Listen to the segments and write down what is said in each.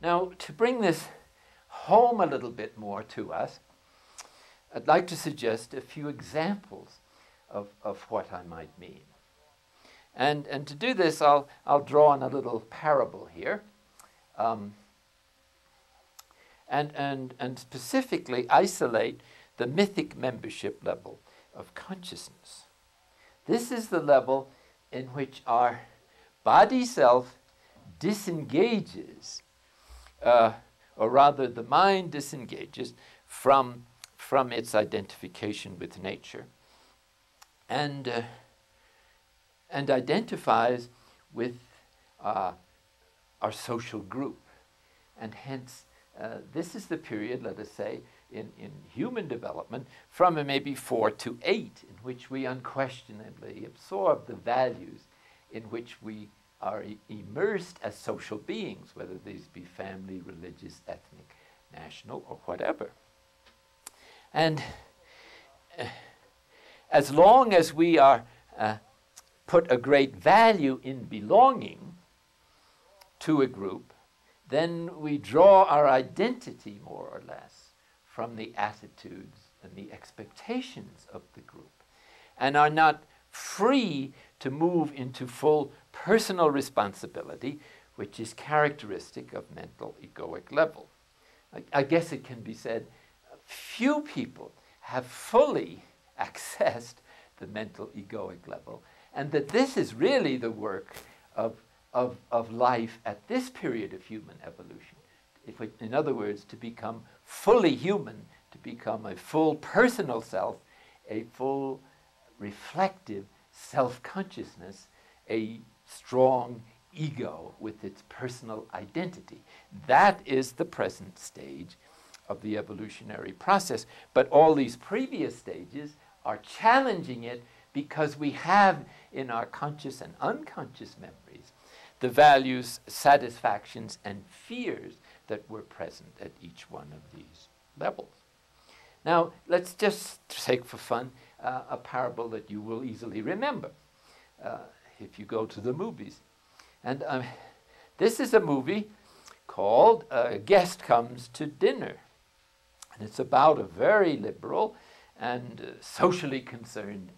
Now, to bring this home a little bit more to us, I'd like to suggest a few examples of what I might mean. And to do this, I'll draw on a little parable here, and specifically isolate the mythic membership level of consciousness. This is the level in which our body self disengages, or rather the mind disengages from its identification with nature, and identifies with our social group. And hence, this is the period, let us say, in human development, from maybe 4 to 8, in which we unquestionably absorb the values in which we are immersed as social beings, whether these be family, religious, ethnic, national, or whatever. And as long as we are put a great value in belonging to a group, then we draw our identity, more or less, from the attitudes and the expectations of the group, and are not free to move into full personal responsibility, which is characteristic of mental egoic level. I guess it can be said, few people have fully accessed the mental egoic level, and that this is really the work of life at this period of human evolution. In other words, to become fully human, to become a full personal self, a full reflective self-consciousness, a strong ego with its personal identity. That is the present stage of the evolutionary process. But all these previous stages are challenging it, because we have in our conscious and unconscious memories the values, satisfactions, and fears that were present at each one of these levels. Now, let's just take for fun a parable that you will easily remember if you go to the movies. And this is a movie called A Guest Comes to Dinner. And it's about a very liberal and socially concerned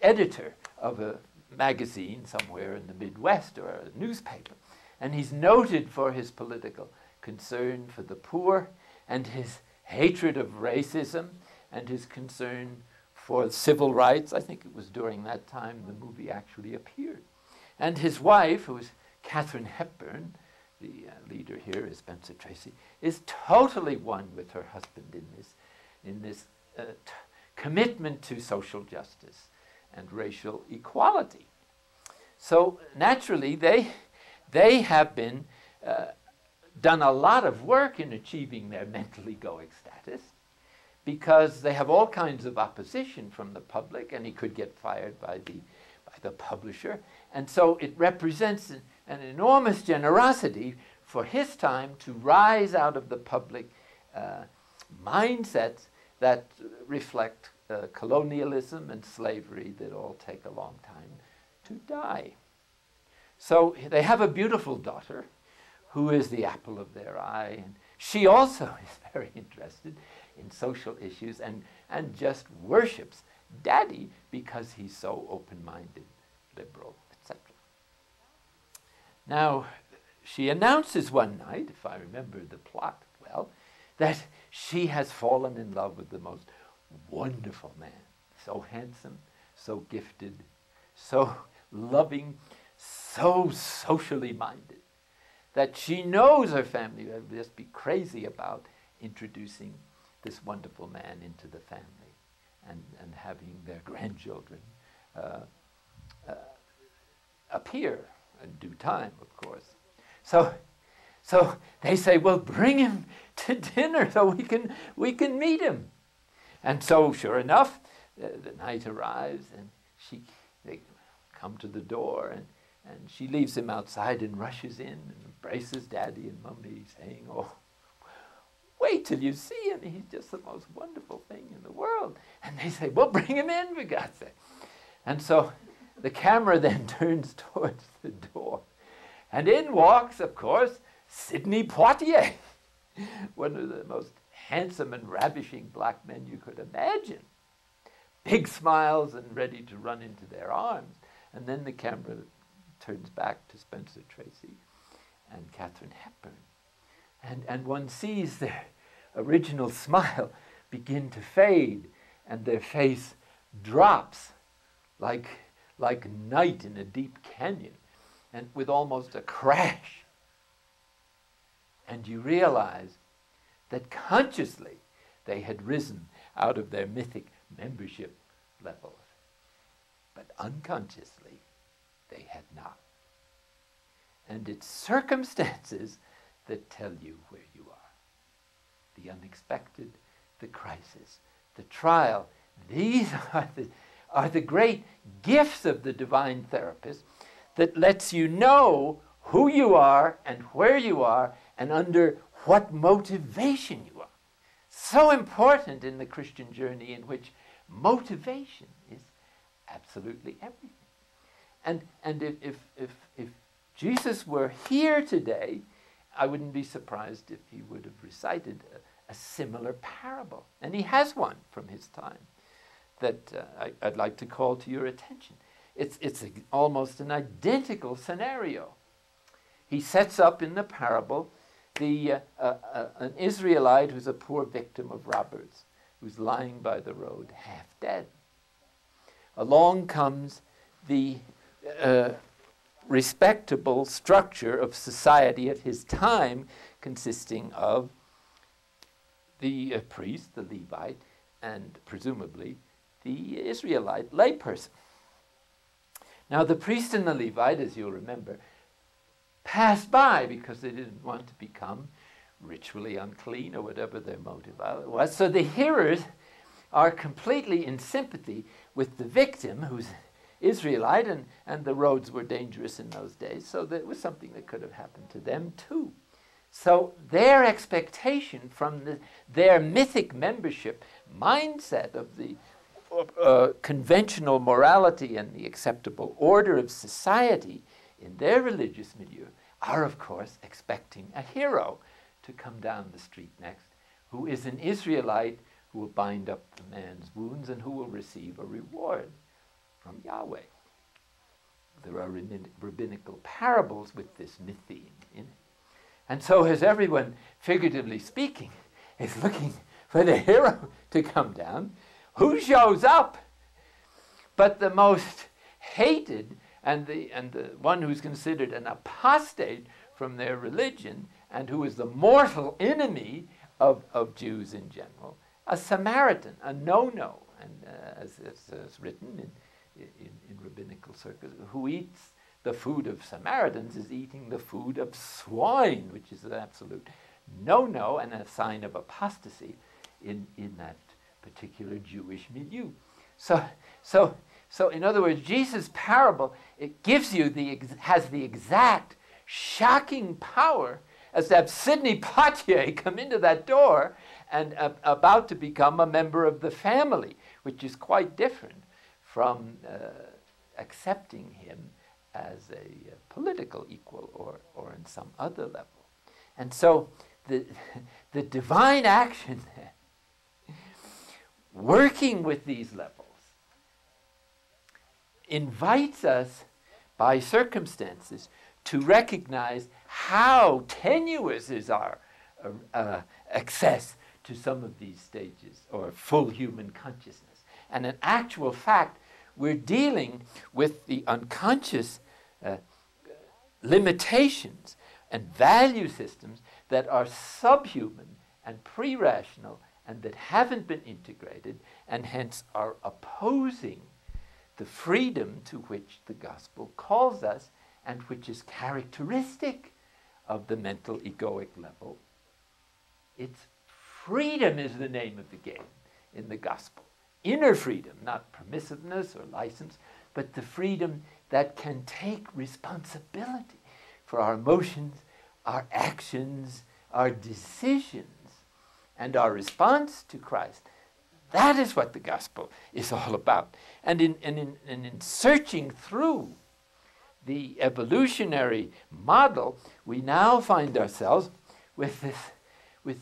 editor of a magazine somewhere in the Midwest, or a newspaper. And he's noted for his political concern for the poor, and his hatred of racism, and his concern for civil rights. I think it was during that time the movie actually appeared. And his wife, who is Katharine Hepburn, the leader here is Spencer Tracy, is totally one with her husband in this commitment to social justice and racial equality. So naturally, they have been done a lot of work in achieving their mental egoic status, because they have all kinds of opposition from the public, and he could get fired by the publisher. And so it represents an enormous generosity for his time to rise out of the public mindsets that reflect colonialism and slavery that all take a long time to die. So they have a beautiful daughter who is the apple of their eye, and she also is very interested in social issues and just worships Daddy because he's so open-minded, liberal, etc. Now, she announces one night, if I remember the plot well, that she has fallen in love with the most wonderful man, so handsome, so gifted, so loving, so socially minded, that she knows her family will just be crazy about introducing this wonderful man into the family and having their grandchildren appear in due time, of course. So they say, well, bring him to dinner so we can meet him. And so, sure enough, the night arrives, and they come to the door, and she leaves him outside and rushes in and embraces Daddy and Mummy, saying, oh, wait till you see him. He's just the most wonderful thing in the world. And they say, well, bring him in, for God's sake. And so the camera then turns towards the door, And in walks, of course, Sidney Poitier, one of the most handsome and ravishing black men you could imagine. Big smiles and ready to run into their arms. And then the camera turns back to Spencer Tracy and Katharine Hepburn. And one sees their original smile begin to fade, and their face drops like night in a deep canyon, and with almost a crash. And you realize that consciously they had risen out of their mythic membership levels, but unconsciously they had not. And it's circumstances that tell you where you are. The unexpected, the crisis, the trial. These are the great gifts of the divine therapist that lets you know who you are and where you are and under what motivation you are. So important in the Christian journey, in which motivation is absolutely everything. And if Jesus were here today, I wouldn't be surprised if he would have recited a similar parable. And he has one from his time that I'd like to call to your attention. It's almost an identical scenario. He sets up in the parable an Israelite who's a poor victim of robbers, who's lying by the road, half dead. Along comes the respectable structure of society at his time, consisting of the priest, the Levite, and presumably the Israelite layperson. Now the priest and the Levite, as you'll remember, passed by because they didn't want to become ritually unclean or whatever their motive was. So the hearers are completely in sympathy with the victim, who's Israelite, and the roads were dangerous in those days, so that was something that could have happened to them too. So their expectation from their mythic membership mindset of the conventional morality and the acceptable order of society in their religious milieu are, of course, expecting a hero to come down the street next, who is an Israelite who will bind up the man's wounds and who will receive a reward from Yahweh. There are rabbinical parables with this mytheme in it. And so as everyone, figuratively speaking, is looking for the hero to come down, who shows up but the most hated and the one who's considered an apostate from their religion and who is the mortal enemy of Jews in general, a Samaritan, a no-no, and as written in rabbinical circles, who eats the food of Samaritans is eating the food of swine, which is an absolute no-no and a sign of apostasy in that particular Jewish milieu. So in other words, Jesus' parable, it gives you has the exact shocking power as to have Sidney Poitier come into that door and about to become a member of the family, which is quite different from accepting him as a political equal or in some other level. And so the divine action then, working with these levels, invites us by circumstances to recognize how tenuous is our access to some of these stages or full human consciousness. And in actual fact, we're dealing with the unconscious limitations and value systems that are subhuman and pre-rational and that haven't been integrated and hence are opposing the freedom to which the gospel calls us and which is characteristic of the mental egoic level. It's freedom is the name of the game in the gospel. Inner freedom, not permissiveness or license, but the freedom that can take responsibility for our emotions, our actions, our decisions, and our response to Christ. That is what the gospel is all about. And in searching through the evolutionary model, we now find ourselves with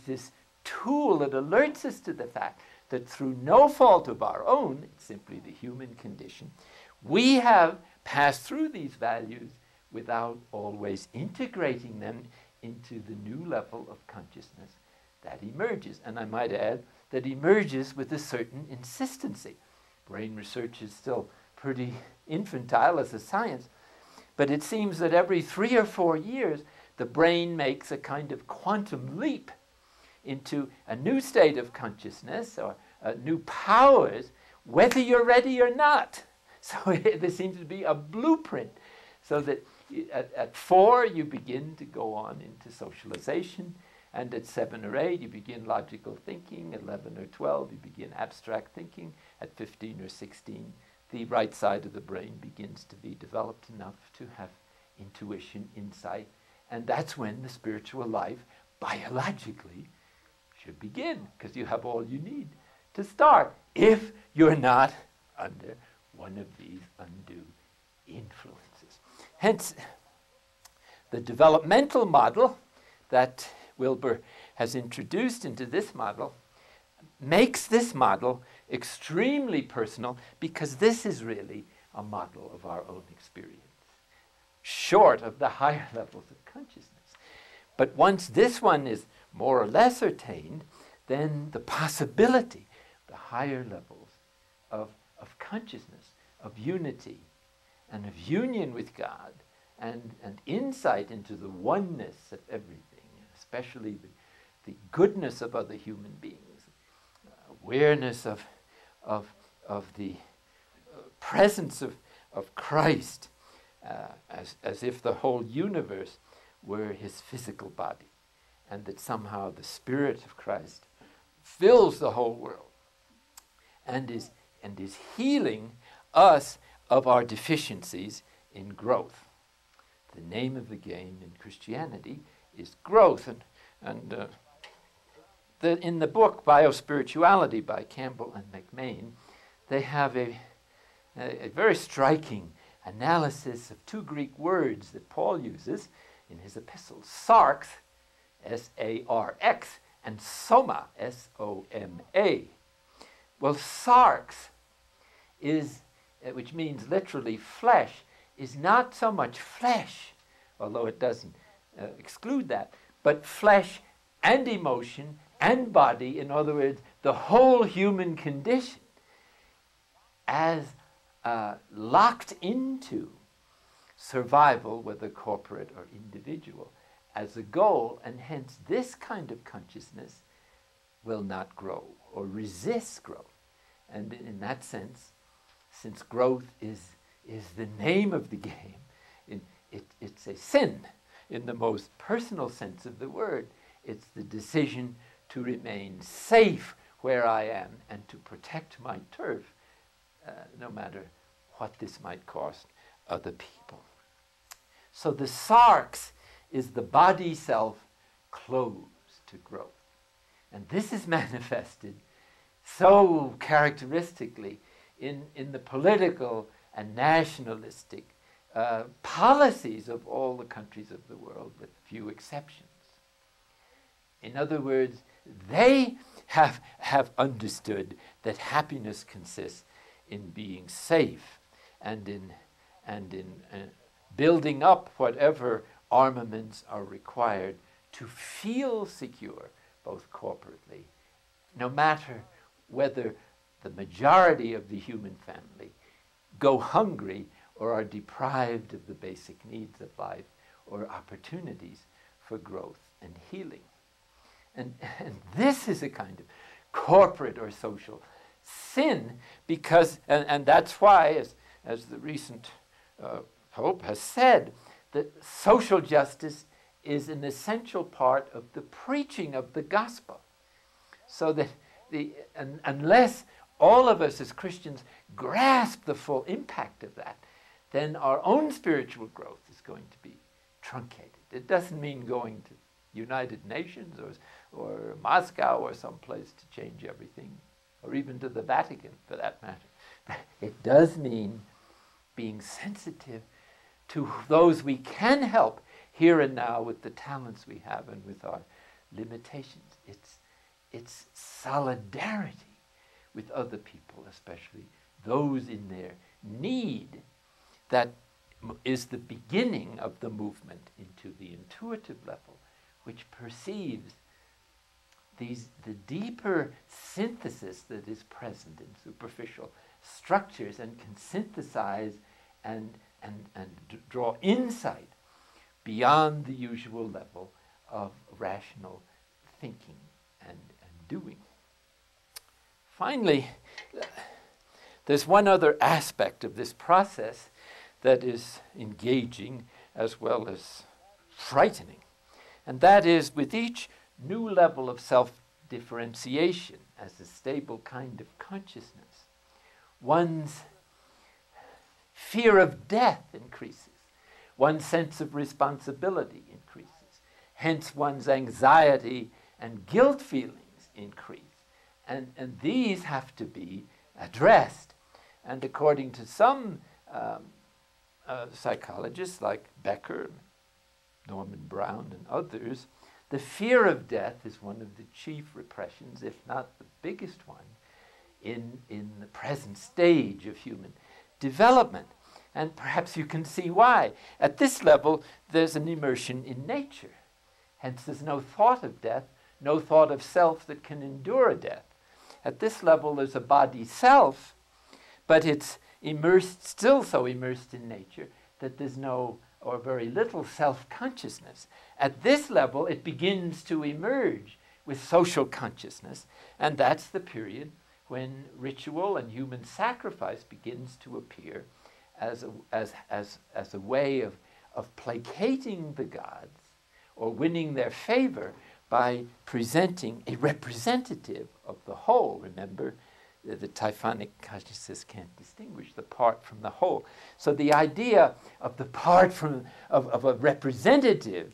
this tool that alerts us to the fact that through no fault of our own, it's simply the human condition, we have passed through these values without always integrating them into the new level of consciousness that emerges. And I might add that emerges with a certain insistency. Brain research is still pretty infantile as a science, but it seems that every 3 or 4 years, the brain makes a kind of quantum leap into a new state of consciousness or new powers, whether you're ready or not. So there seems to be a blueprint, so that at 4 you begin to go on into socialization, and at 7 or 8 you begin logical thinking, at 11 or 12 you begin abstract thinking, at 15 or 16 the right side of the brain begins to be developed enough to have intuition, insight, and that's when the spiritual life biologically should begin, because you have all you need to start if you're not under one of these undue influences. Hence, the developmental model that Wilber has introduced into this model makes this model extremely personal, because this is really a model of our own experience, short of the higher levels of consciousness. But once this one is more or less attained, then the possibility, the higher levels of consciousness, of unity, and of union with God, and insight into the oneness of everything, especially the goodness of other human beings, awareness of the presence of Christ, as if the whole universe were his physical body, and that somehow the Spirit of Christ fills the whole world and is healing us of our deficiencies in growth. The name of the game in Christianity is growth. And in the book Biospirituality by Campbell and McMain, they have a very striking analysis of 2 Greek words that Paul uses in his epistles: sarx, S-A-R-X, and soma, S-O-M-A. Well, sarx is, which means literally flesh, is not so much flesh, although it doesn't exclude that, but flesh and emotion and body, in other words, the whole human condition, as locked into survival, whether corporate or individual, as a goal, and hence this kind of consciousness will not grow or resist growth. And in that sense, since growth is the name of the game, it's a sin in the most personal sense of the word. It's the decision to remain safe where I am and to protect my turf, no matter what this might cost other people. So the sarx is the body self closed to growth. And this is manifested so characteristically in the political and nationalistic policies of all the countries of the world, with few exceptions. In other words, they have understood that happiness consists in being safe and in building up whatever armaments are required to feel secure, both corporately, no matter whether the majority of the human family go hungry or are deprived of the basic needs of life or opportunities for growth and healing. And this is a kind of corporate or social sin, because, and that's why, as the recent Pope has said, that social justice is an essential part of the preaching of the gospel. So that unless all of us as Christians grasp the full impact of that, then our own spiritual growth is going to be truncated. It doesn't mean going to United Nations or Moscow or someplace to change everything, or even to the Vatican for that matter. It does mean being sensitive to those we can help here and now with the talents we have and with our limitations. It's solidarity with other people, especially those in their need, that is the beginning of the movement into the intuitive level, which perceives the deeper synthesis that is present in superficial structures and can synthesize and draw insight beyond the usual level of rational thinking and doing. Finally, there's one other aspect of this process that is engaging as well as frightening, and that is with each new level of self-differentiation as a stable kind of consciousness, one's fear of death increases, one's sense of responsibility increases, hence one's anxiety and guilt feelings increase. And these have to be addressed. And according to some psychologists like Becker, Norman Brown, and others, the fear of death is one of the chief repressions, if not the biggest one, in the present stage of human development. And perhaps you can see why. At this level, there's an immersion in nature. Hence, there's no thought of death, no thought of self that can endure a death. At this level, there's a body self, but it's immersed, still so immersed in nature, that there's no or very little self-consciousness. At this level, it begins to emerge with social consciousness, and that's the period when ritual and human sacrifice begins to appear as a way of placating the gods or winning their favor by presenting a representative of the whole. Remember, the Typhonic consciousness can't distinguish the part from the whole. So the idea of the part of a representative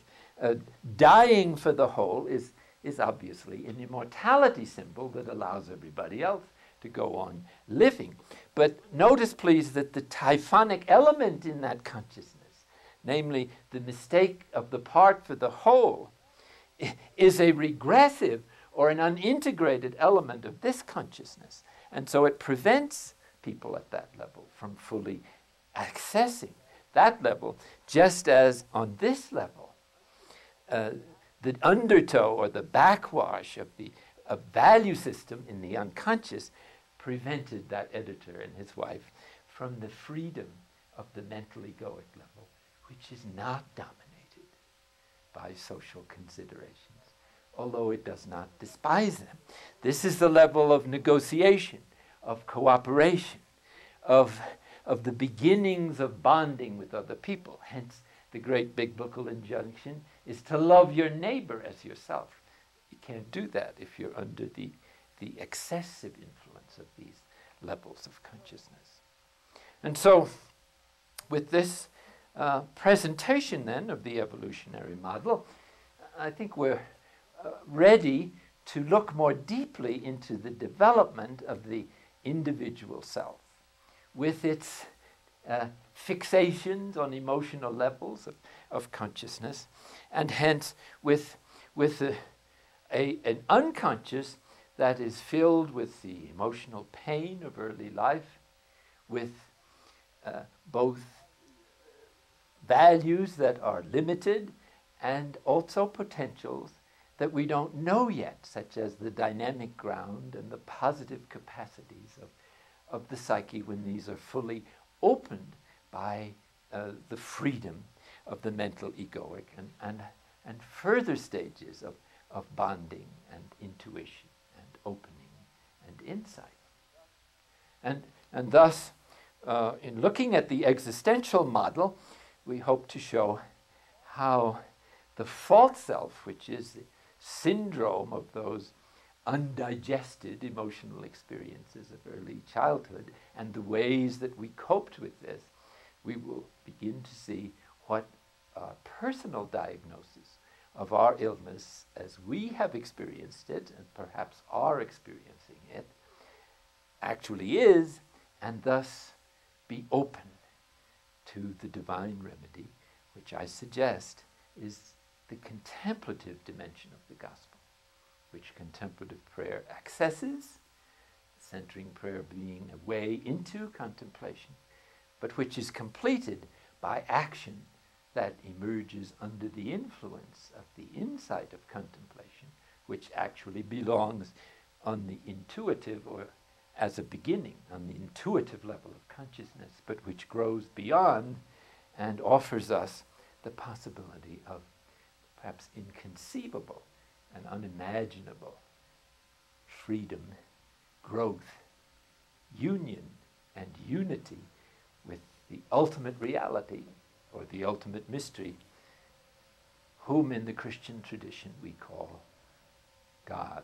dying for the whole is obviously an immortality symbol that allows everybody else to go on living. But notice, please, that the Typhonic element in that consciousness, namely the mistake of the part for the whole, is a regressive or an unintegrated element of this consciousness. And so it prevents people at that level from fully accessing that level, just as on this level, the undertow or the backwash of the value system in the unconscious prevented that editor and his wife from the freedom of the mental egoic level, which is not dominated by social considerations, although it does not despise them. This is the level of negotiation, of cooperation, of the beginnings of bonding with other people. Hence, the great biblical injunction is to love your neighbor as yourself. You can't do that if you're under the excessive influence of these levels of consciousness. And so, with this presentation then of the evolutionary model, I think we're ready to look more deeply into the development of the individual self with its fixations on emotional levels of consciousness, and hence with an unconscious that is filled with the emotional pain of early life, with both values that are limited and also potentials that we don't know yet, such as the dynamic ground and the positive capacities of the psyche when these are fully opened by the freedom of the mental egoic and further stages of bonding and intuition and opening and insight. And thus, in looking at the existential model, we hope to show how the false self, which is the syndrome of those undigested emotional experiences of early childhood, and the ways that we coped with this, we will begin to see what our personal diagnosis of our illness as we have experienced it, and perhaps are experiencing it, actually is, and thus be open to the divine remedy, which I suggest is the contemplative dimension of the gospel, which contemplative prayer accesses, centering prayer being a way into contemplation, but which is completed by action that emerges under the influence of the insight of contemplation, which actually belongs on the intuitive, or as a beginning, on the intuitive level of consciousness, but which grows beyond and offers us the possibility of perhaps inconceivable and unimaginable freedom, growth, union, and unity with the ultimate reality, or the ultimate mystery, whom in the Christian tradition we call God.